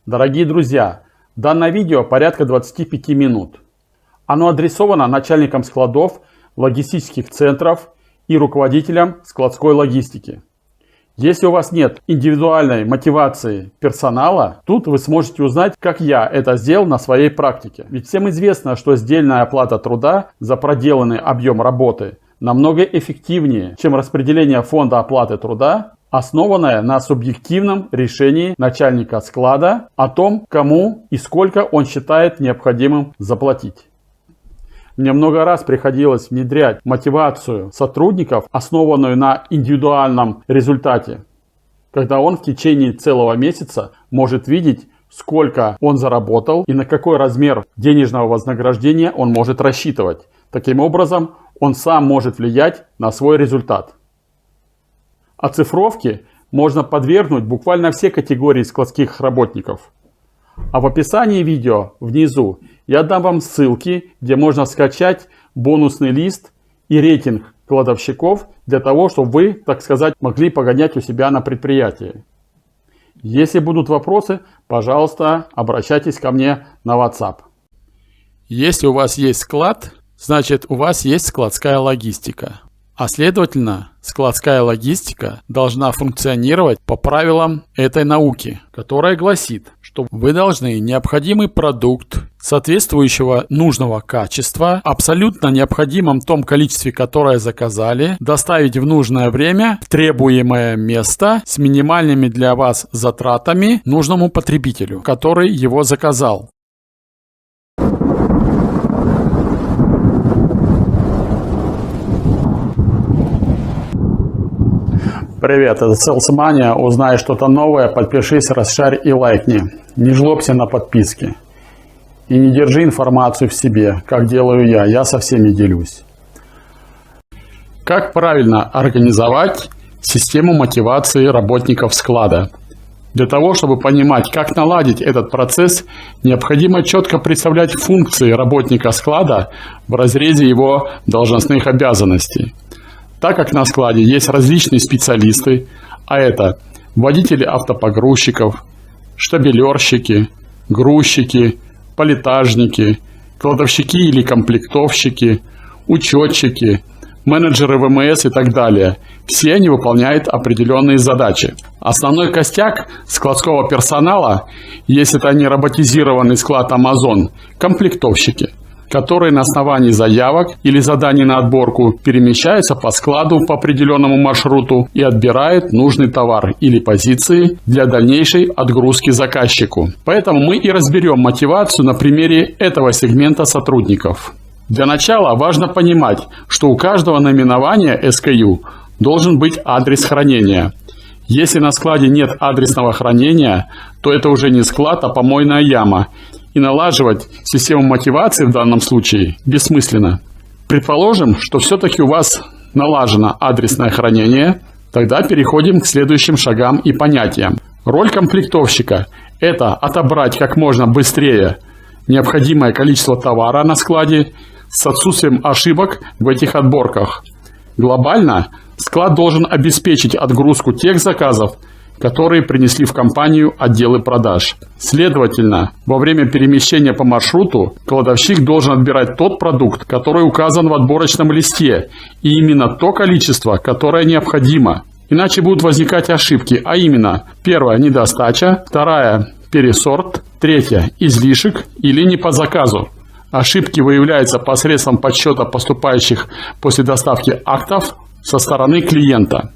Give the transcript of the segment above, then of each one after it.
Дорогие друзья, данное видео порядка 25 минут. Оно адресовано начальникам складов, логистических центров и руководителям складской логистики. Если у вас нет индивидуальной мотивации персонала, тут вы сможете узнать, как я это сделал на своей практике. Ведь всем известно, что сдельная оплата труда за проделанный объем работы намного эффективнее, чем распределение фонда оплаты труда, основанное на субъективном решении начальника склада о том, кому и сколько он считает необходимым заплатить. Мне много раз приходилось внедрять мотивацию сотрудников, основанную на индивидуальном результате, когда он в течение целого месяца может видеть, сколько он заработал и на какой размер денежного вознаграждения он может рассчитывать. Таким образом, он сам может влиять на свой результат. Оцифровке можно подвергнуть буквально все категории складских работников. А в описании видео внизу я дам вам ссылки, где можно скачать бонусный лист и рейтинг кладовщиков для того, чтобы вы, так сказать, могли погонять у себя на предприятии. Если будут вопросы, пожалуйста, обращайтесь ко мне на WhatsApp. Если у вас есть склад, значит у вас есть складская логистика. А следовательно, складская логистика должна функционировать по правилам этой науки, которая гласит, что вы должны необходимый продукт соответствующего нужного качества, абсолютно необходимом том количестве, которое заказали, доставить в нужное время, в требуемое место с минимальными для вас затратами нужному потребителю, который его заказал. Привет, это Salesmania. Узнай что-то новое, подпишись, расшарь и лайкни. Не жлобся на подписке. И не держи информацию в себе, как делаю я со всеми делюсь. Как правильно организовать систему мотивации работников склада? Для того, чтобы понимать, как наладить этот процесс, необходимо четко представлять функции работника склада в разрезе его должностных обязанностей. Так как на складе есть различные специалисты, а это водители автопогрузчиков, штабелерщики, грузчики, палетажники, кладовщики или комплектовщики, учетчики, менеджеры ВМС и так далее. Все они выполняют определенные задачи. Основной костяк складского персонала, если это не роботизированный склад Amazon, комплектовщики, которые на основании заявок или заданий на отборку перемещаются по складу по определенному маршруту и отбирают нужный товар или позиции для дальнейшей отгрузки заказчику. Поэтому мы и разберем мотивацию на примере этого сегмента сотрудников. Для начала важно понимать, что у каждого наименования SKU должен быть адрес хранения. Если на складе нет адресного хранения, то это уже не склад, а помойная яма. И налаживать систему мотивации в данном случае бессмысленно. Предположим, что все-таки у вас налажено адресное хранение, тогда переходим к следующим шагам и понятиям. Роль комплектовщика – это отобрать как можно быстрее необходимое количество товара на складе с отсутствием ошибок в этих отборках. Глобально склад должен обеспечить отгрузку тех заказов, которые принесли в компанию отделы продаж. Следовательно, во время перемещения по маршруту кладовщик должен отбирать тот продукт, который указан в отборочном листе, и именно то количество, которое необходимо. Иначе будут возникать ошибки, а именно: первая – недостача, вторая – пересорт, третья – излишек или не по заказу. Ошибки выявляются посредством подсчета поступающих после доставки актов со стороны клиента.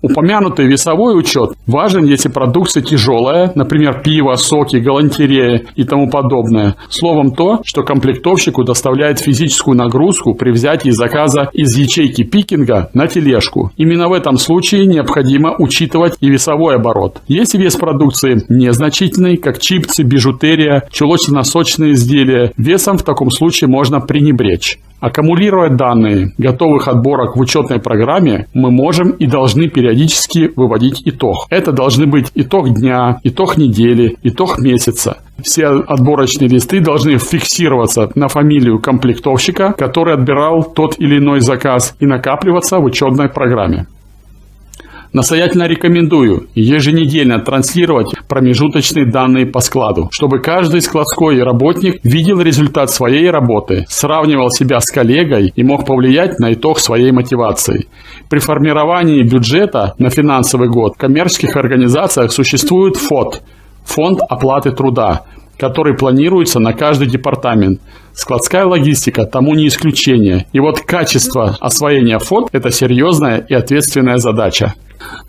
Упомянутый весовой учет важен, если продукция тяжелая, например, пиво, соки, галантерея и тому подобное. Словом, то, что комплектовщику доставляет физическую нагрузку при взятии заказа из ячейки пикинга на тележку. Именно в этом случае необходимо учитывать и весовой оборот. Если вес продукции незначительный, как чипсы, бижутерия, чулочно-носочные изделия, весом в таком случае можно пренебречь. Аккумулировать данные готовых отборок в учетной программе мы можем и должны периодически выводить итог. Это должны быть итог дня, итог недели, итог месяца. Все отборочные листы должны фиксироваться на фамилию комплектовщика, который отбирал тот или иной заказ, и накапливаться в учетной программе. Настоятельно рекомендую еженедельно транслировать промежуточные данные по складу, чтобы каждый складской работник видел результат своей работы, сравнивал себя с коллегой и мог повлиять на итог своей мотивации. При формировании бюджета на финансовый год в коммерческих организациях существует ФОТ – Фонд оплаты труда, который планируется на каждый департамент. Складская логистика тому не исключение. И вот качество освоения ФОТ – это серьезная и ответственная задача.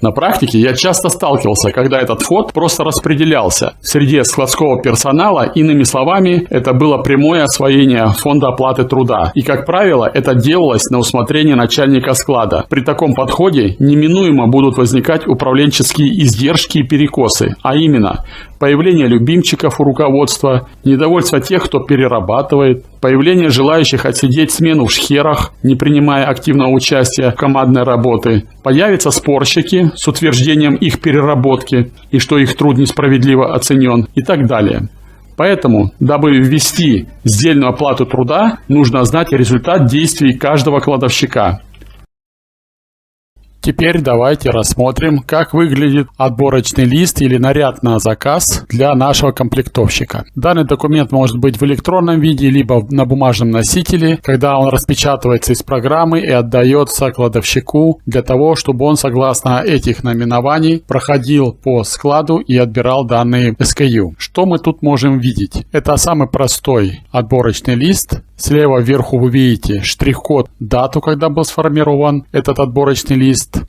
На практике я часто сталкивался, когда этот ФОТ просто распределялся в среде складского персонала, иными словами, это было прямое освоение фонда оплаты труда. И, как правило, это делалось на усмотрение начальника склада. При таком подходе неминуемо будут возникать управленческие издержки и перекосы, а именно появление любимчиков у руководства, недовольство тех, кто перерабатывает, появление желающих отсидеть смену в шхерах, не принимая активного участия в командной работе, появятся спорщики с утверждением их переработки и что их труд несправедливо оценен и так далее. Поэтому, дабы ввести сдельную оплату труда, нужно знать результат действий каждого кладовщика. Теперь давайте рассмотрим, как выглядит отборочный лист или наряд на заказ для нашего комплектовщика. Данный документ может быть в электронном виде, либо на бумажном носителе, когда он распечатывается из программы и отдается кладовщику для того, чтобы он, согласно этих наименований, проходил по складу и отбирал данные SKU. Что мы тут можем видеть? Это самый простой отборочный лист. Слева вверху вы видите штрих-код, дату, когда был сформирован этот отборочный лист,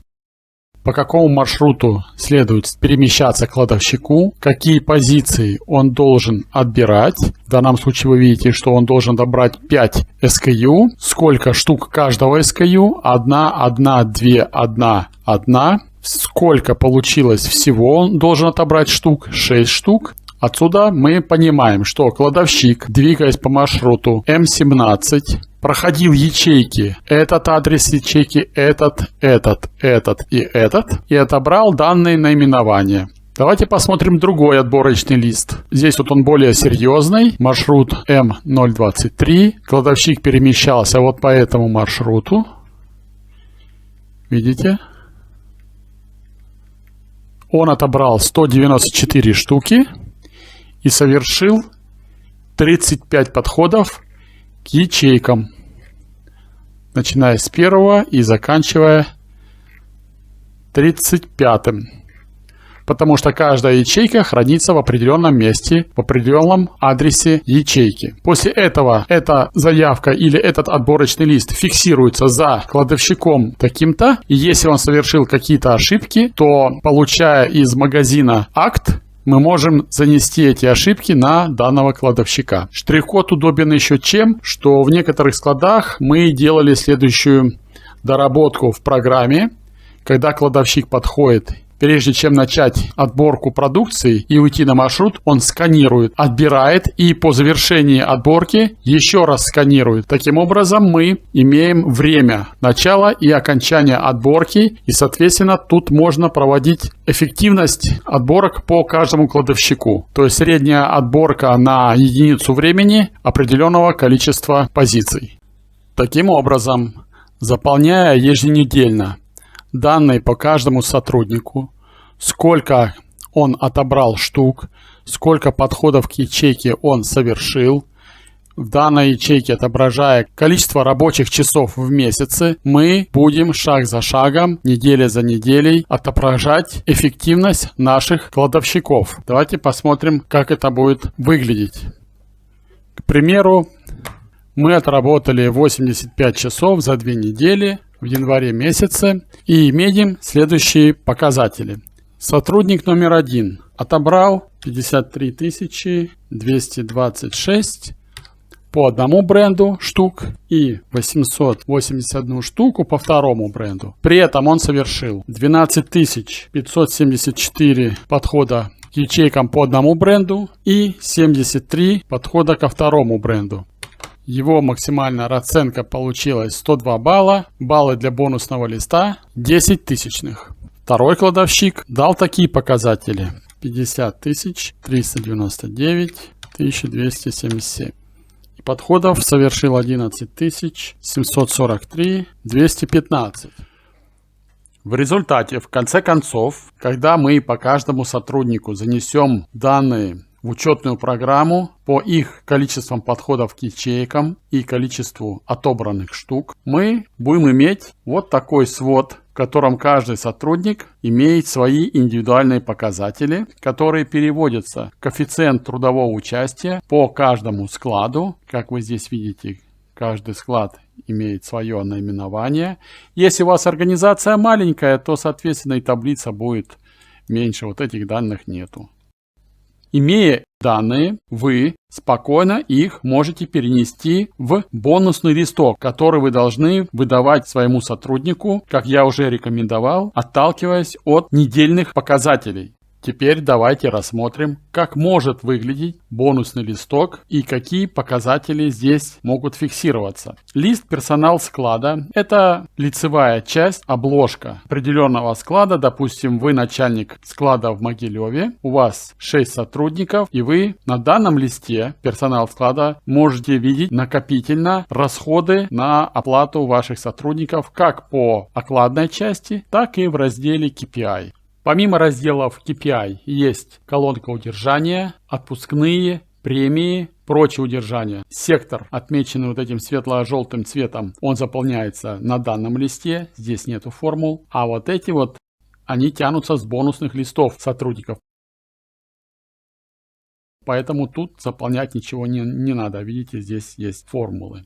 по какому маршруту следует перемещаться кладовщику, какие позиции он должен отбирать. В данном случае вы видите, что он должен добрать 5 SKU, сколько штук каждого SKU, 1, 1, 2, 1, 1. Сколько получилось всего, он должен отобрать штук, 6 штук. Отсюда мы понимаем, что кладовщик, двигаясь по маршруту М17, проходил ячейки, этот адрес ячейки, этот и отобрал данные наименования. Давайте посмотрим другой отборочный лист. Здесь вот он более серьезный, маршрут М023. Кладовщик перемещался вот по этому маршруту. Видите? Он отобрал 194 штуки и совершил 35 подходов к ячейкам, начиная с первого и заканчивая 35-м. Потому что каждая ячейка хранится в определенном месте, в определенном адресе ячейки. После этого эта заявка или этот отборочный лист фиксируется за кладовщиком таким-то. И если он совершил какие-то ошибки, то, получая из магазина акт, мы можем занести эти ошибки на данного кладовщика. Штрих-код удобен еще чем, что в некоторых складах мы делали следующую доработку в программе. Когда кладовщик подходит, прежде чем начать отборку продукции и уйти на маршрут, он сканирует, отбирает и по завершении отборки еще раз сканирует. Таким образом, мы имеем время начала и окончания отборки, и, соответственно, тут можно проводить эффективность отборок по каждому кладовщику. То есть средняя отборка на единицу времени определенного количества позиций. Таким образом, заполняя еженедельно данные по каждому сотруднику, сколько он отобрал штук, сколько подходов к ячейке он совершил, в данной ячейке отображая количество рабочих часов в месяце, мы будем шаг за шагом, неделя за неделей отображать эффективность наших кладовщиков. Давайте посмотрим, как это будет выглядеть. К примеру, мы отработали 85 часов за 2 недели в январе месяце и имеем следующие показатели. Сотрудник номер 1 отобрал 53 226 по одному бренду штук и 881 штуку по второму бренду. При этом он совершил 12 574 подхода к ячейкам по одному бренду и 73 подхода ко второму бренду. Его максимальная расценка получилась 102 балла. Баллы для бонусного листа 10 тысячных. Второй кладовщик дал такие показатели: 50 399 277. И подходов совершил 11 743 215. В результате, в конце концов, когда мы по каждому сотруднику занесем данные в учетную программу по их количествам подходов к ячейкам и количеству отобранных штук, мы будем иметь вот такой свод, в котором каждый сотрудник имеет свои индивидуальные показатели, которые переводятся в коэффициент трудового участия по каждому складу. Как вы здесь видите, каждый склад имеет свое наименование. Если у вас организация маленькая, то, соответственно, и таблица будет меньше, вот этих данных нету. Имея данные, вы спокойно их можете перенести в бонусный листок, который вы должны выдавать своему сотруднику, как я уже рекомендовал, отталкиваясь от недельных показателей. Теперь давайте рассмотрим, как может выглядеть бонусный листок и какие показатели здесь могут фиксироваться. Лист персонал склада – это лицевая часть, обложка определенного склада. Допустим, вы начальник склада в Могилеве, у вас 6 сотрудников, и вы на данном листе персонал склада можете видеть накопительно расходы на оплату ваших сотрудников как по окладной части, так и в разделе KPI. Помимо разделов KPI есть колонка удержания, отпускные, премии, прочие удержания. Сектор, отмеченный вот этим светло-желтым цветом, он заполняется на данном листе. Здесь нету формул. А вот эти вот, они тянутся с бонусных листов сотрудников. Поэтому тут заполнять ничего не надо. Видите, здесь есть формулы.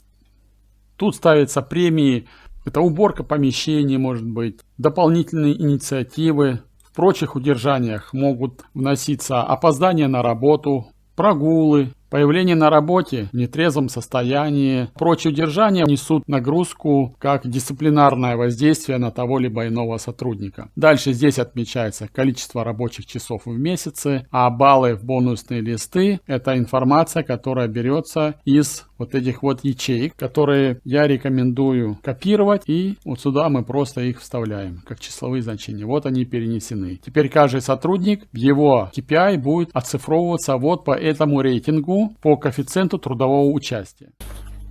Тут ставятся премии. Это уборка помещений, может быть, дополнительные инициативы. В прочих удержаниях могут вноситься опоздания на работу, прогулы, появление на работе в нетрезвом состоянии. Прочие удержания несут нагрузку как дисциплинарное воздействие на того либо иного сотрудника. Дальше здесь отмечается количество рабочих часов в месяце, а баллы в бонусные листы – это информация, которая берется из вот этих вот ячеек, которые я рекомендую копировать, и вот сюда мы просто их вставляем как числовые значения. Вот они перенесены. Теперь каждый сотрудник, его KPI будет оцифровываться вот по этому рейтингу, по коэффициенту трудового участия.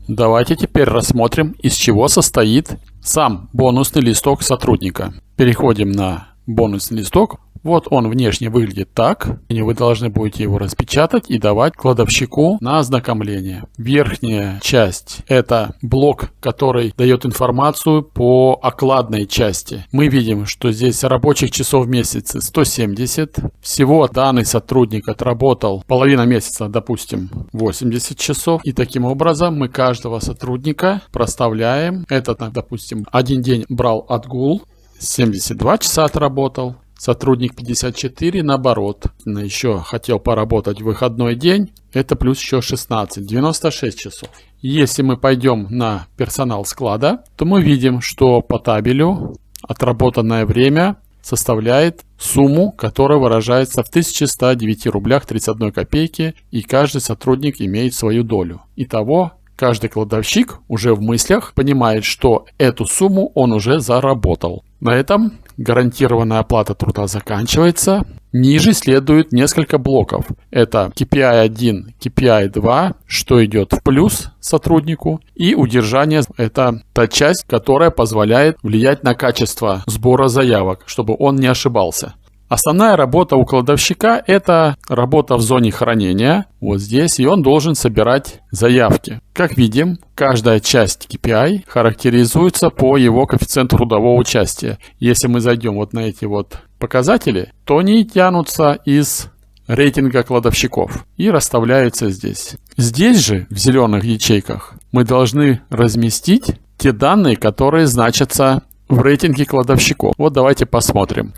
Давайте теперь рассмотрим, из чего состоит сам бонусный листок сотрудника. Переходим на бонусный листок. Вот он внешне выглядит так. И вы должны будете его распечатать и давать кладовщику на ознакомление. Верхняя часть – это блок, который дает информацию по окладной части. Мы видим, что здесь рабочих часов в месяц 170. Всего данный сотрудник отработал половина месяца, допустим, 80 часов. И таким образом мы каждого сотрудника проставляем. Этот, допустим, один день брал отгул, 72 часа отработал. Сотрудник 54, наоборот, еще хотел поработать в выходной день, это плюс еще 16, 96 часов. Если мы пойдем на персонал склада, то мы видим, что по табелю отработанное время составляет сумму, которая выражается в 1109 рублях 31 копейки, и каждый сотрудник имеет свою долю. Итого, каждый кладовщик уже в мыслях понимает, что эту сумму он уже заработал. На этом гарантированная оплата труда заканчивается. Ниже следует несколько блоков. Это KPI 1, KPI 2, что идет в плюс сотруднику. И удержание – это та часть, которая позволяет влиять на качество сбора заявок, чтобы он не ошибался. Основная работа у кладовщика – это работа в зоне хранения, вот здесь, и он должен собирать заявки. Как видим, каждая часть KPI характеризуется по его коэффициенту трудового участия. Если мы зайдем вот на эти вот показатели, то они тянутся из рейтинга кладовщиков и расставляются здесь. Здесь же, в зеленых ячейках, мы должны разместить те данные, которые значатся в рейтинге кладовщиков. Вот давайте посмотрим.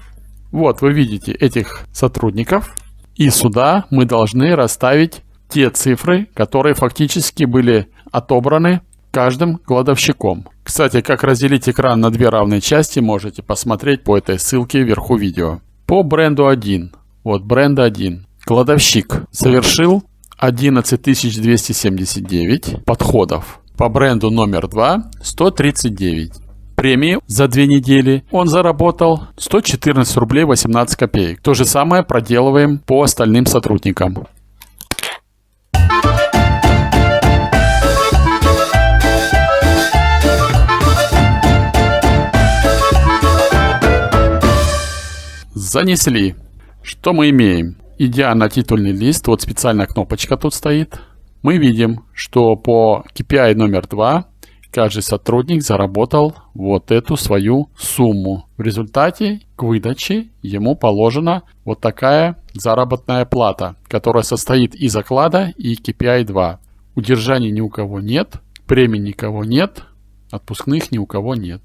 Вот вы видите этих сотрудников, и сюда мы должны расставить те цифры, которые фактически были отобраны каждым кладовщиком. Кстати, как разделить экран на две равные части, можете посмотреть по этой ссылке вверху видео. По бренду 1, вот бренд 1, кладовщик совершил 11 279 подходов. По бренду номер 2 139. Премии за 2 недели он заработал 114 рублей 18 копеек. То же самое проделываем по остальным сотрудникам. Занесли. Что мы имеем? Идя на титульный лист, вот специальная кнопочка тут стоит, мы видим, что по KPI номер 2 каждый сотрудник заработал вот эту свою сумму. В результате к выдаче ему положена вот такая заработная плата, которая состоит из оклада и KPI 2. Удержаний ни у кого нет, премий никого нет, отпускных ни у кого нет.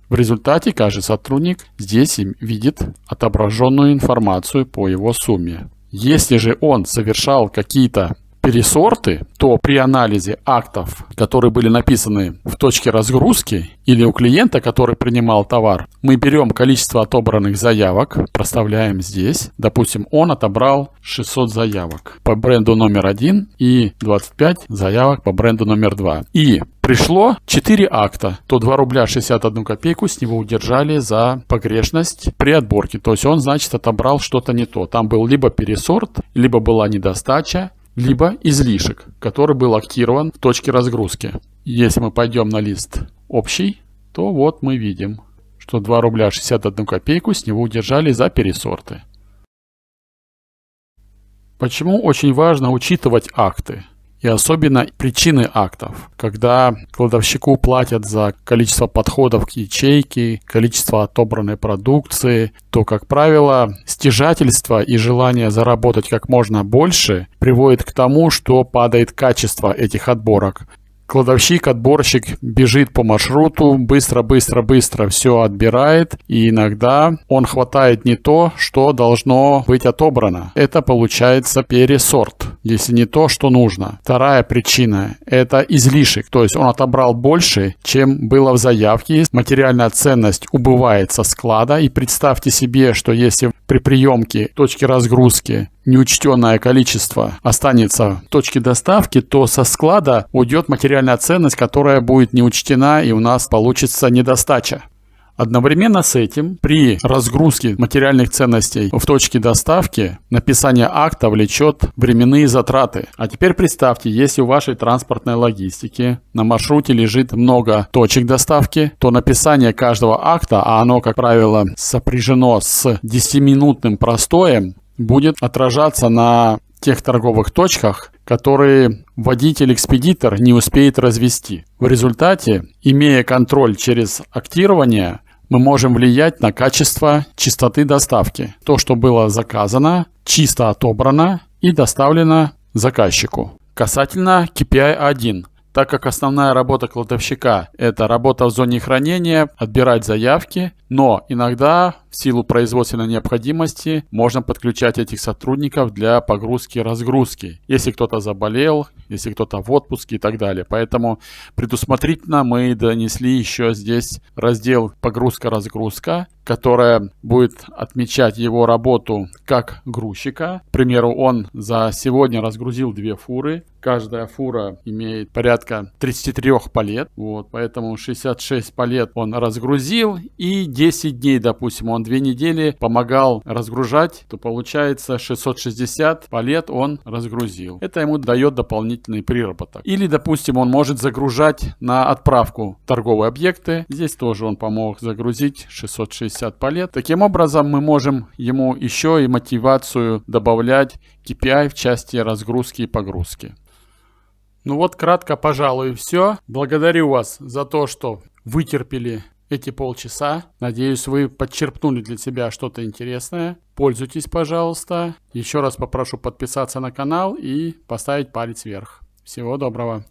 В результате каждый сотрудник здесь видит отображенную информацию по его сумме. Если же он совершал какие-то пересорты, то при анализе актов, которые были написаны в точке разгрузки или у клиента, который принимал товар, мы берем количество отобранных заявок, проставляем здесь. Допустим, он отобрал 600 заявок по бренду номер 1 и 25 заявок по бренду номер 2. И пришло 4 акта, то 2 рубля 61 копейку с него удержали за погрешность при отборке. То есть он, значит, отобрал что-то не то. Там был либо пересорт, либо была недостача, либо излишек, который был актирован в точке разгрузки. Если мы пойдем на лист общий, то вот мы видим, что 2 рубля 61 копейку с него удержали за пересорты. Почему очень важно учитывать акты? И особенно причины актов. Когда кладовщику платят за количество подходов к ячейке, количество отобранной продукции, то, как правило, стяжательство и желание заработать как можно больше приводит к тому, что падает качество этих отборок. Кладовщик, отборщик бежит по маршруту, быстро все отбирает, и иногда он хватает не то, что должно быть отобрано. Это получается пересорт, если не то, что нужно. Вторая причина – это излишек, то есть он отобрал больше, чем было в заявке. Материальная ценность убывает со склада, и представьте себе, что если при приемке точки разгрузки неучтенное количество останется в точке доставки, то со склада уйдет материальная ценность, которая будет не учтена, и у нас получится недостача. Одновременно с этим при разгрузке материальных ценностей в точке доставки написание акта влечет временные затраты. А теперь представьте, если у вашей транспортной логистики на маршруте лежит много точек доставки, то написание каждого акта, а оно, как правило, сопряжено с 10-минутным простоем, будет отражаться на тех торговых точках, которые водитель-экспедитор не успеет развести. В результате, имея контроль через актирование, мы можем влиять на качество чистоты доставки. То, что было заказано, чисто отобрано и доставлено заказчику. Касательно KPI 1. Так как основная работа кладовщика – это работа в зоне хранения, отбирать заявки, но иногда в силу производственной необходимости можно подключать этих сотрудников для погрузки и разгрузки, если кто-то заболел, если кто-то в отпуске и так далее. Поэтому предусмотрительно мы донесли еще здесь раздел «Погрузка-разгрузка», которая будет отмечать его работу как грузчика. К примеру, он за сегодня разгрузил 2 фуры. Каждая фура имеет порядка 33 палет. Поэтому 66 палет он разгрузил, и 10 дней, допустим, он 2 недели помогал разгружать, то получается 660 палет он разгрузил. Это ему дает дополнительный приработок. Или, допустим, он может загружать на отправку торговые объекты. Здесь тоже он помог загрузить 660 палет. Таким образом, мы можем ему еще и мотивацию добавлять KPI в части разгрузки и погрузки. Ну вот, кратко, пожалуй, все. Благодарю вас за то, что вытерпели эти полчаса. Надеюсь, вы подчерпнули для себя что-то интересное. Пользуйтесь, пожалуйста. Еще раз попрошу подписаться на канал и поставить палец вверх. Всего доброго.